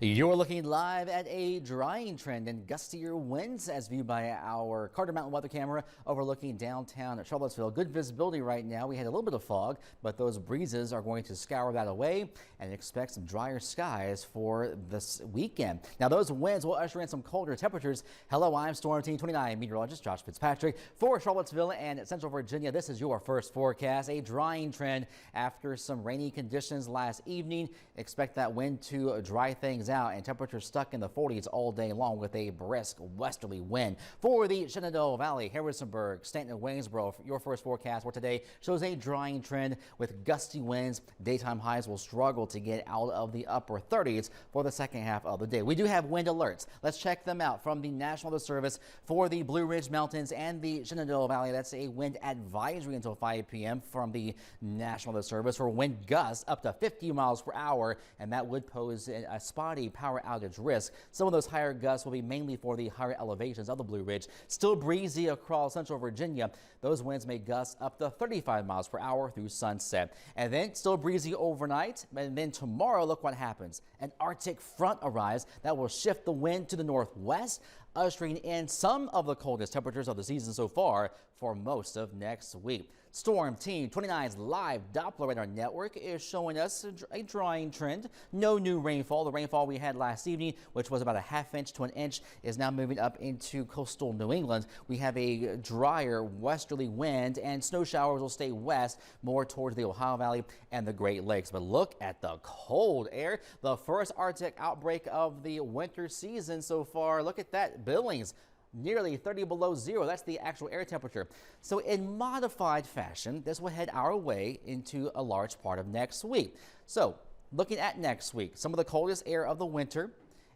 You're looking live at a drying trend and gustier winds as viewed by our Carter Mountain weather camera overlooking downtown at Charlottesville. Good visibility right now. We had a little bit of fog, but those breezes are going to scour that away and expect some drier skies for this weekend. Now those winds will usher in some colder temperatures. Hello, I'm Storm Team 29 meteorologist Josh Fitzpatrick for Charlottesville and Central Virginia. This is your first forecast. A drying trend after some rainy conditions last evening. Expect that wind to dry things out and temperatures stuck in the 40s all day long with a brisk westerly wind. For the Shenandoah Valley, Harrisonburg, Stanton, and Waynesboro, your first forecast for today shows a drying trend with gusty winds. Daytime highs will struggle to get out of the upper 30s for the second half of the day. We do have wind alerts. Let's check them out from the National Weather Service for the Blue Ridge Mountains and the Shenandoah Valley. That's a wind advisory until 5 p.m. from the National Weather Service for wind gusts up to 50 miles per hour, and that would pose a spotty power outage risk. Some of those higher gusts will be mainly for the higher elevations of the Blue Ridge. Still breezy across Central Virginia. Those winds may gust up to 35 miles per hour through sunset. And then still breezy overnight. And then tomorrow, look what happens. An Arctic front arrives that will shift the wind to the northwest, ushering in some of the coldest temperatures of the season so far for most of next week. Storm Team 29's live Doppler radar network is showing us a drying trend. No new rainfall. The rainfall we had last evening, which was about a ½ inch to an inch, is now moving up into coastal New England. We have a drier westerly wind and snow showers will stay west more towards the Ohio Valley and the Great Lakes. But look at the cold air. The first Arctic outbreak of the winter season so far. Look at that. Billings nearly 30 below zero. That's the actual air temperature. So in modified fashion, this will head our way into a large part of next week. So looking at next week, some of the coldest air of the winter,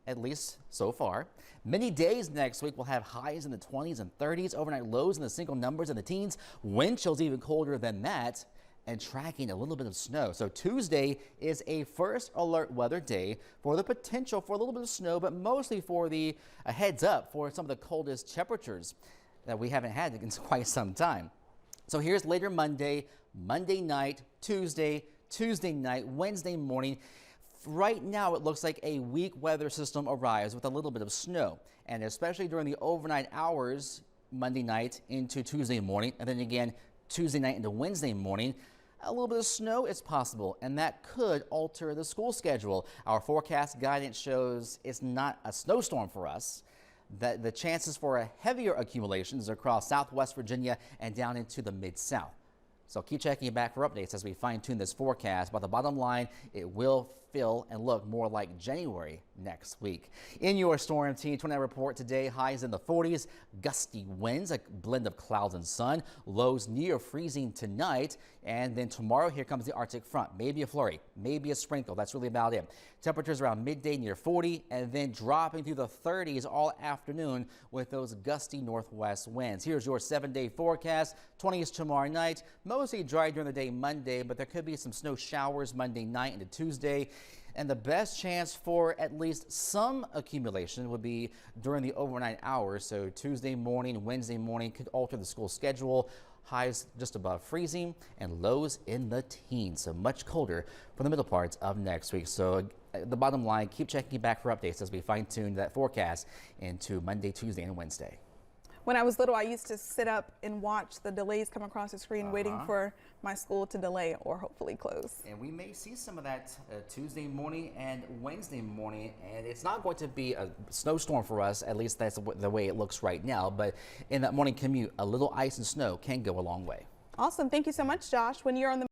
at least so far. Many days next week will have highs in the 20s and 30s, overnight lows in the single numbers in the teens, wind chills even colder than that, and tracking a little bit of snow. So Tuesday is a first alert weather day for the potential for a little bit of snow, but mostly for a heads up for some of the coldest temperatures that we haven't had in quite some time. So here's later Monday, Monday night, Tuesday night, Wednesday morning. Right now, it looks like a weak weather system arrives with a little bit of snow, and especially during the overnight hours, Monday night into Tuesday morning, and then again Tuesday night into Wednesday morning. A little bit of snow is possible, and that could alter the school schedule. Our forecast guidance shows it's not a snowstorm for us. That the chances for a heavier accumulations across Southwest Virginia and down into the Mid-South. So keep checking back for updates as we fine-tune this forecast. But the bottom line, it will feel and look more like January next week. In your Storm Team 29 report today, highs in the 40s, gusty winds, a blend of clouds and sun, lows near freezing tonight. And then tomorrow, here comes the Arctic front. Maybe a flurry, maybe a sprinkle. That's really about it. Temperatures around midday near 40 and then dropping through the 30s all afternoon with those gusty northwest winds. Here's your 7-day forecast. 20s tomorrow night. Mostly dry during the day Monday, but there could be some snow showers Monday night into Tuesday. And the best chance for at least some accumulation would be during the overnight hours. So Tuesday morning, Wednesday morning could alter the school schedule. Highs just above freezing and lows in the teens. So much colder for the middle parts of next week. So the bottom line, keep checking back for updates as we fine tune that forecast into Monday, Tuesday, and Wednesday. When I was little, I used to sit up and watch the delays come across the screen, waiting for my school to delay or hopefully close. And we may see some of that Tuesday morning and Wednesday morning, and it's not going to be a snowstorm for us, at least that's the way it looks right now, but in that morning commute, a little ice and snow can go a long way. Awesome. Thank you so much, Josh. When you're on the